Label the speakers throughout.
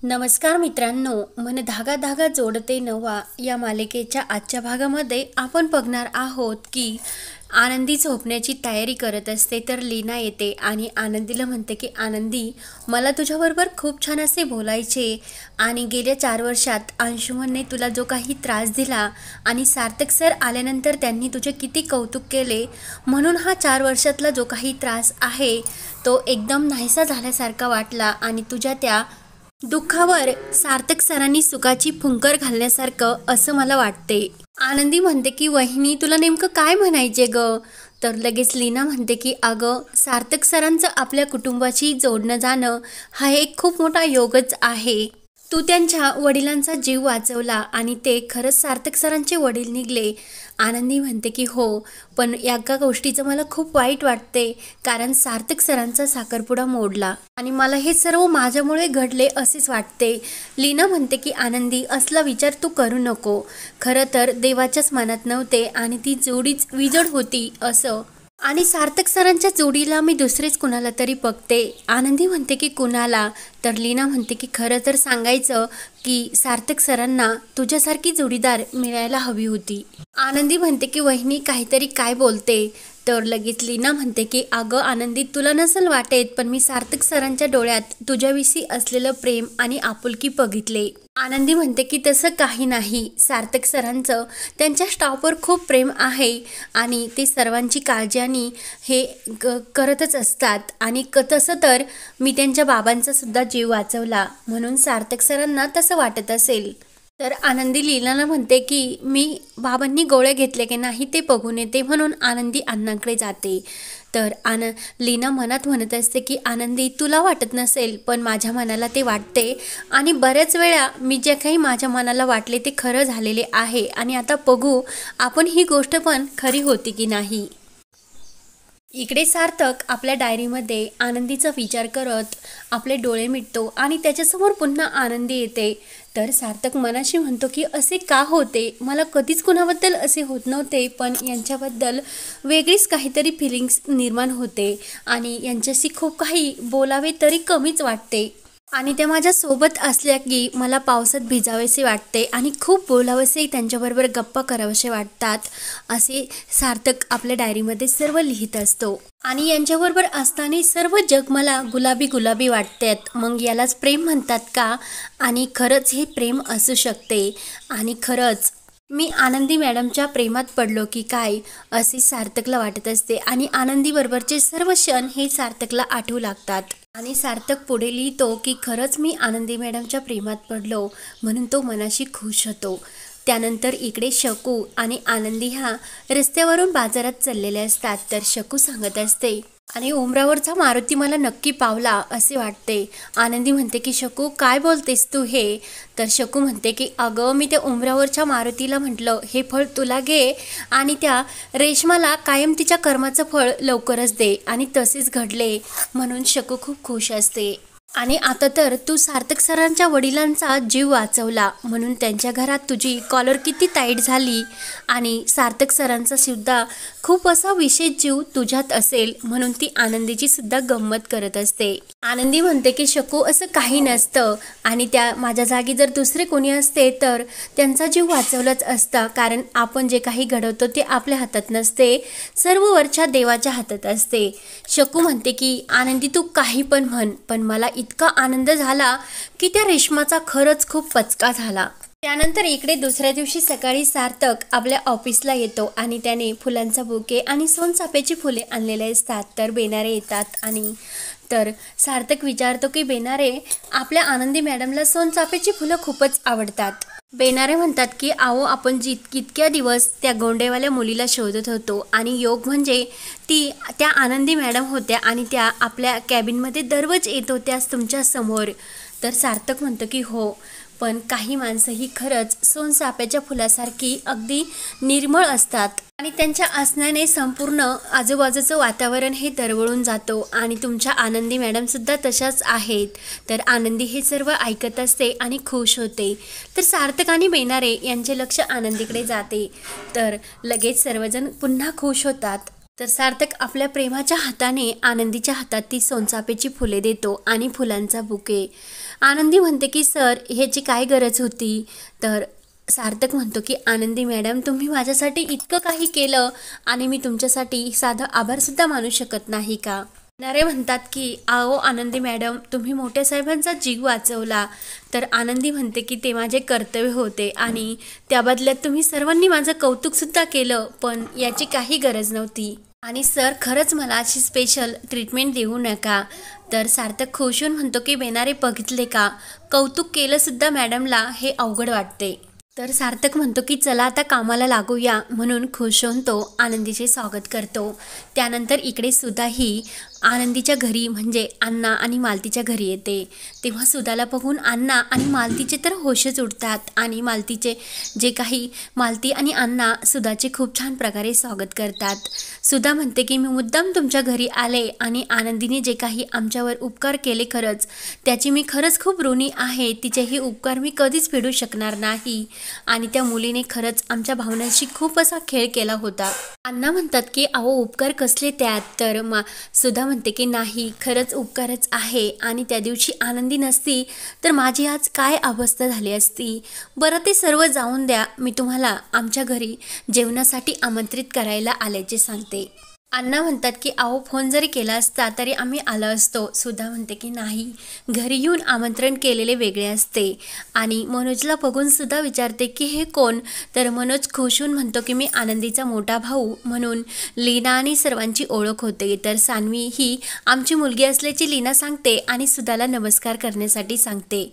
Speaker 1: नमस्कार मित्रांनो, मन धागा धागा जोडते नवा या मालिकेच्या आजच्या भागामध्ये आपण बघणार आहोत की आनंदी झोपण्याची तयारी करत असते तर लीना येते आणि आनंदीला म्हणते की आनंदी, मला तुझ्याबरोबर खूप छान असे बोलायचे आणि गेल्या 4 वर्षात अंशुमनने तुला जो काही त्रास दिला आणि सार्थक सर आल्यानंतर त्यांनी तुझे किती कौतुक केले, म्हणून हा 4 वर्षातला जो काही त्रास आहे तो एकदम नाहीसा झाल्यासारखा वाटला आणि तुझ्या त्या दुःखावर सार्थक सरांनी सुखाची फुंकर घालण्यासारखं असं मला वाटते। आनंदी म्हणते की वहिनी, तुला नेमकं काय म्हणायचे ग? तर लगेच लीना म्हणते की अगं, सार्थक सरांचं आपल्या कुटुंबाशी जोडणं जाणं हा एक खूप मोठा योगच आहे। तू त्यांच्या वडिलांचा जीव वाचवला आणि ते खरंच सार्थक सरांचे वडील निघले। आनंदी म्हणते की हो, पण या गोष्टीचं मला खूप वाईट वाटते, कारण सार्थक सरांचा साखरपुडा मोडला आणि मला हे सर्व माझ्यामुळे घडले असेच वाटते। लीना म्हणते की आनंदी, असला विचार तू करू नको, खरं तर देवाच्याच मनात नव्हते आणि ती जोडीच विजड होती असं, आणि सार्थक सरांच्या जोडीला मी दुसरेच कुणाला तरी बघते। आनंदी म्हणते की कुणाला? तर लीना म्हणते की खरं तर सांगायचं की सार्थक सरांना तुझ्यासारखी जोडीदार मिळायला हवी होती। आनंदी म्हणते की वहिनी, काहीतरी काय बोलते? तर लगेच लीना म्हणते की अगं आनंदी, तुला नसेल वाटेत, पण मी सार्थक सरांच्या डोळ्यात तुझ्याविषयी असलेलं प्रेम आणि आपुलकी बघितले। आनंदी म्हणते की तसं काही नाही, सार्थक सरांचं त्यांच्या स्टाफवर खूप प्रेम आहे आणि ते सर्वांची काळजी आणि हे करतच असतात, आणि तसं तर मी त्यांच्या बाबांचा सुद्धा जीव वाचवला, म्हणून सार्थक सरांना तसं वाटत असेल। तर आनंदी लीनाला म्हणते की मी बाबांनी गोळ्या घेतले की नाही ते बघून येते, म्हणून आनंदी अण्णांकडे जाते। तर लीना मनात म्हणत असते की आनंदी, तुला वाटत नसेल, पण माझ्या मनाला ते वाटते आणि बऱ्याच वेळा मी जे काही माझ्या मनाला वाटले ते खरं झालेले आहे, आणि आता बघू आपण ही गोष्ट पण खरी होती की नाही। इकडे सार्थक आपल्या डायरीमध्ये आनंदीचा विचार करत आपले डोळे मिटतो आणि त्याच्यासमोर पुन्हा आनंदी येते। तर सार्थक मनाशी म्हणतो की असे का होते, मला कधीच कुणाबद्दल असे होत नव्हते, पण यांच्याबद्दल वेगळीच काहीतरी फिलिंग्स निर्माण होते आणि यांच्याशी खूप काही बोलावे तरी कमीच वाटते, आणि त्या माझ्या सोबत असल्या की मला पावसात भिजावेसे वाटते आणि खूप बोलावेसे, त्यांच्याबरोबर गप्पा करावेसे वाटतात, असे सार्थक आपल्या डायरीमध्ये सर्व लिहित असतो। आणि यांच्याबरोबर असताना सर्व जग मला गुलाबी गुलाबी वाटतात, मग यालाच प्रेम म्हणतात का? आणि खरंच हे प्रेम असू शकते, आणि खरंच मी आनंदी मॅडमच्या प्रेमात पडलो की काय, असे सार्थकला वाटत असते। आणि आनंदी बरोबरचे सर्व क्षण हे सार्थकला आठवू लागतात, आणि सार्थक पुढे लिहितो की खरंच मी आनंदी मॅडमच्या प्रेमात पडलो, म्हणून तो मनाशी खुश होतो। त्यानंतर इकडे शकू आणि आनंदी ह्या रस्त्यावरून बाजारात चाललेले असतात। तर शकू सांगत असते, आणि उमरावरचा मारुती मला नक्की पावला असे वाटते। आनंदी म्हणते की शकू, काय बोलतेस तू हे? तर शकू म्हणते की अगं, मी त्या उमरावरच्या मारुतीला म्हटलं हे फळ तुला घे आणि त्या रेशमाला कायम तिच्या कर्माचं फळ लवकरच दे, आणि तसेच घडले, म्हणून शकू खूप खुश असते। आणि आता तर तू सार्थक सरांच्या वडिलांचा जीव वाचवला, म्हणून त्यांच्या घरात तुझी कॉलर किती टाईट झाली, आणि सार्थक सरांचा सुद्धा खूप असा विशेष जीव तुझ्यात असेल, म्हणून ती आनंदीची सुद्धा गंमत करत असते। आनंदी म्हणते की शकू, असं काही नसतं, आणि त्या माझ्या जागी जर दुसरे कोणी असते तर त्यांचा जीव वाचवलाच असता, कारण आपण जे काही घडवतो ते आपल्या हातात नसते, सर्व वरच्या देवाच्या हातात असते। शकू म्हणते की आनंदी, तू काही पण म्हण, पण मला इतका आनंद झाला की त्या रेशमाचा खरंच खूप पचका झाला। त्यानंतर इकडे दुसऱ्या दिवशी सकाळी सार्थक आपल्या ऑफिसला येतो आणि त्याने फुलांचा बुके आणि सोनचाफ्याची फुले आणलेले असतात। तर बेनारे येतात आणि तर सार्थक विचारतो की बेनारे, आपल्या आनंदी मॅडमला सोनचाफ्याची फुलं खूपच आवडतात। बेनारे म्हणतात की आओ, आपण इतक्या दिवस त्या गोंडेवाल्या मुलीला शोधत होतो, आणि योग म्हणजे ती त्या आनंदी मॅडम होत्या, आणि त्या आपल्या कॅबिनमध्ये दररोज येत होत्याच तुमच्या समोर। तर सार्थक म्हणतो की हो, पण काही माणसं ही खरंच सोनचाफ्याच्या फुलासारखी अगदी निर्मळ असतात, आणि त्यांच्या असण्याने संपूर्ण आजूबाजूचं वातावरण हे दरवळून जातो, आणि तुमच्या आनंदी मॅडम सुद्धा तशाच आहेत। तर आनंदी हे सर्व ऐकत असते आणि खुश होते। तर सार्थक आणि बेनारे यांचे लक्ष आनंदीकडे जाते, तर लगेच सर्वजण पुन्हा खुश होतात। तर सार्थक आपल्या प्रेमाच्या हाताने आनंदीच्या हातात ती सोनचाफेची फुले देतो आणि फुलांचा बुके. आनंदी म्हणते की सर ह्याची काय गरज होती. तर सार्थक म्हणतो की आनंदी मॅडम तुम्ही माझ्यासाठी इतकं काही केलं आणि मी तुमच्यासाठी साधं आभारसुद्धा मानू शकत नाही का. नरे म्हणतात की आओ आनंदी मॅडम तुम्ही मोठ्या साहेबांचा जीव वाचवला. तर आनंदी म्हणते की ते माझे कर्तव्य होते आणि त्या बदल्यात तुम्ही सर्वांनी माझं कौतुकसुद्धा केलं, पण याची काही गरज नव्हती आणि सर खरंच मला अशी स्पेशल ट्रीटमेंट देऊ नका. तर सार्थक खुश होऊन म्हणतो की बेनारे बघितले का, कौतुक केलंसुद्धा मॅडमला हे अवघड वाटते. तर सार्थक म्हणतो की चला आता कामाला लागूया, म्हणून खुश होऊन तो आनंदीचे स्वागत करतो. त्यानंतर इकडे सुधाही आनंदीच्या घरी म्हणजे अण्णा आणि मालतीच्या घरी येते. तेव्हा सुधाला बघून अण्णा आणि मालतीचे तर होशच उडतात आणि मालती आणि अण्णा सुधाचे खूप छान प्रकारे स्वागत करतात. सुधा म्हणते की मी मुद्दाम तुमच्या घरी आले आणि आनंदीने जे काही आमच्यावर उपकार केले खरंच त्याची मी खरंच खूप ऋणी आहे. तिचेही उपकार मी कधीच फेडू शकणार नाही आणि त्या मुलीने खरंच आमच्या भावनांशी खूप असा खेळ केला होता. अण्णा म्हणतात की अहो उपकार कसले त्यात. तर सुधा म्हणते की नाही खरंच उपकारच आहे आणि त्या दिवशी आनंदी नसती तर माझी आज काय अवस्था झाली असती. बरं ते सर्व जाऊन द्या, मी तुम्हाला आमच्या घरी जेवणासाठी आमंत्रित करायला आल्याचे सांगते. अण्णा म्हणतात की अहो फोन जरी केला असता तरी आम्ही आलो असतो. सुधा म्हणते की नाही घरी येऊन आमंत्रण केलेले वेगळे असते. आणि मनोजला बघून सुद्धा विचारते की हे कोण. तर मनोज खुश होऊन म्हणतो की मी आनंदीचा मोठा भाऊ, म्हणून लीना आणि सर्वांची ओळख होते. तर सान्वी ही आमची मुलगी असल्याची लीना सांगते आणि सुधाला नमस्कार करण्यासाठी सांगते.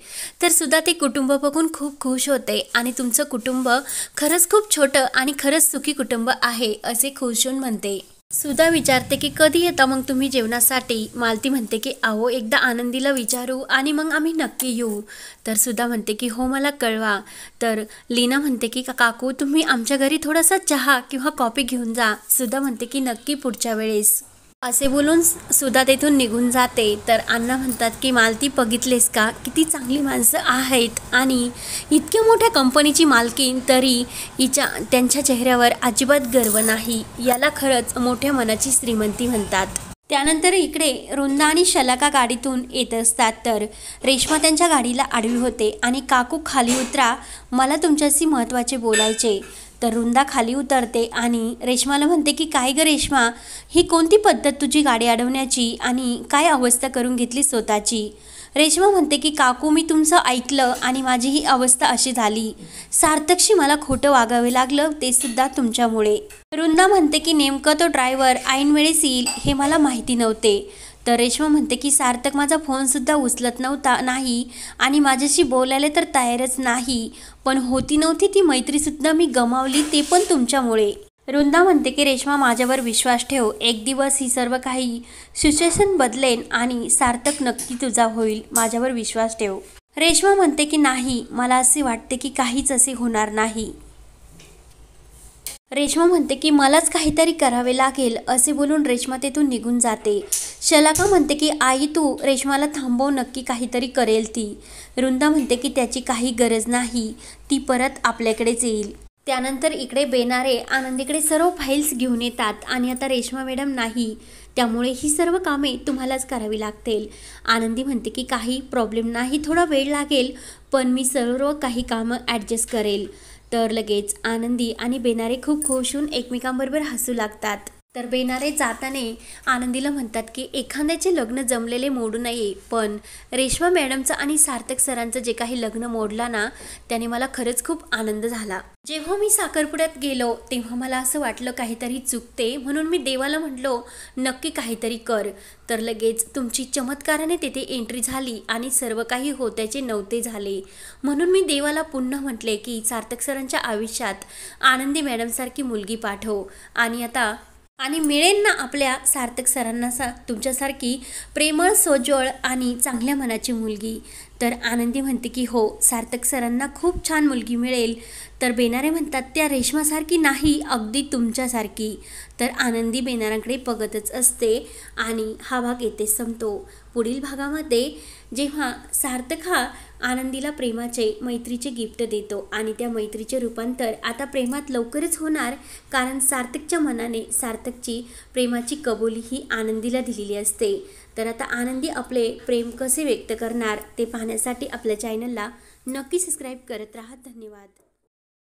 Speaker 1: तर सुधा ते कुटुंब बघून खूप खुश होते आणि तुमचं कुटुंब खरंच खूप छोटं आणि खरंच सुखी कुटुंब आहे असे खुश होऊन म्हणते. सुधा विचारते की कधी येता मग तुम्ही जेवणासाठी. मालती म्हणते की अहो एकदा आनंदीला विचारू आणि मग आम्ही नक्की येऊ. तर सुधा म्हणते की हो मला कळवा. तर लीना म्हणते की काकू तुम्ही आमच्या घरी थोडासा चहा किंवा कॉफी घेऊन जा. सुधा म्हणते की नक्की पुढच्या वेळेस असे बोलून सुधा तेथून निघून जाते. तर अण्णा म्हणतात की मालती बघितलेस का किती चांगली माणसं आहेत आणि इतक्या मोठ्या कंपनीची मालकीन तरी त्यांच्या चेहऱ्यावर अजिबात गर्व नाही. याला खरंच मोठ्या मनाची श्रीमंती म्हणतात. त्यानंतर इकडे वृंदा आणि शलाका गाडीतून येत असतात. तर रेश्मा त्यांच्या गाडीला आडवी होते आणि काकू खाली उतरा, मला तुमच्याशी महत्त्वाचे बोलायचे. तर वृंदा खाली उतरते आणि रेश्माला म्हणते की काय ग रेश्मा, ही कोणती पद्धत तुझी गाडी अडवण्याची आणि काय अवस्था करून घेतली स्वतःची. रेश्मा म्हणते की काकू मी तुमचं ऐकलं आणि माझी ही अवस्था अशी झाली. सार्थकशी मला खोटं वागावे लागलं ते सुद्धा तुमच्यामुळे. वृंदा म्हणते की नेमकं तो ड्रायव्हर ऐनवेळेस येईल हे मला माहिती नव्हते. तर रेश्मा म्हणते की सार्थक माझा फोनसुद्धा उचलत नाही आणि माझ्याशी बोलायला तर तयारच नाही, पण होती नव्हती ती मैत्रीसुद्धा मी गमावली ते पण तुमच्यामुळे. वृंदा म्हणते की रेश्मा माझ्यावर विश्वास ठेव, एक दिवस ही सर्व काही सिच्युएशन बदलेन आणि सार्थक नक्की तुझा होईल, माझ्यावर विश्वास ठेव. रेश्मा म्हणते की नाही मला असे वाटते की काहीच असे होणार नाही. रेश्मा म्हणते की मलाच काहीतरी करावे लागेल असे बोलून रेश्मा तेथून निघून जाते. शलाका म्हणते की आई तू रेश्माला थांबव, नक्की काहीतरी करेल ती. वृंदा म्हणते की त्याची काही गरज नाही, ती परत आपल्याकडेच येईल. त्यानंतर इकडे बेनारे आनंदीकडे सर्व फाईल्स घेऊन येतात आणि आता रेश्मा मॅडम नाही त्यामुळे ही सर्व कामे तुम्हालाच करावी लागतील. आनंदी म्हणते की काही प्रॉब्लेम नाही, थोडा वेळ लागेल पण मी सर्व काही कामं ॲडजस्ट करेल. तर लगेच आनंदी आणि बेनारे खूप खुश होऊन एकमेकांबरोबर हसू लागतात. तर बेनारे जाताने आनंदीला म्हणतात की एखाद्याचे लग्न जमलेले मोडू नये, पण रेश्मा मॅडमचं आणि सार्थक सरांचं जे काही लग्न मोडला ना त्याने मला खरंच खूप आनंद झाला. जेव्हा मी साखरपुड्यात गेलो तेव्हा मला असं वाटलं काहीतरी चुकते, म्हणून मी देवाला म्हटलो नक्की काहीतरी कर. तर लगेच तुमची चमत्काराने तेथे एंट्री झाली आणि सर्व काही होत्याचे नव्हते झाले. म्हणून मी देवाला पुन्हा म्हटले की सार्थक सरांच्या आयुष्यात आनंदी मॅडमसारखी मुलगी पाठव आणि मिळेल ना आपल्या सार्थक सरांना तुमच्यासारखी प्रेमळ सोज्वळ आणि चांगल्या मनाची मुलगी. तर आनंदी म्हणते की हो सार्थक सरांना खूप छान मुलगी मिळेल. तर बेनारे म्हणतात त्या रेश्मासारखी नाही, अगदी तुमच्यासारखी. तर आनंदी बेनारांकडे बघतच असते आणि हा भाग येथे संपतो. पुढील भागामध्ये जेव्हा सार्थक हा आनंदीला प्रेमाचे मैत्रीचे गिफ्ट देतो आणि त्या मैत्रीचे रूपांतर आता प्रेमात लवकरच होणार, कारण सार्थकच्या मनाने सार्थकची प्रेमाची कबुली ही आनंदीला दिलेली असते। तर आता आनंदी आपले प्रेम कसे व्यक्त करणार ते पाहण्यासाठी आपल्या चॅनलला नक्की सबस्क्राईब करत राहा। धन्यवाद।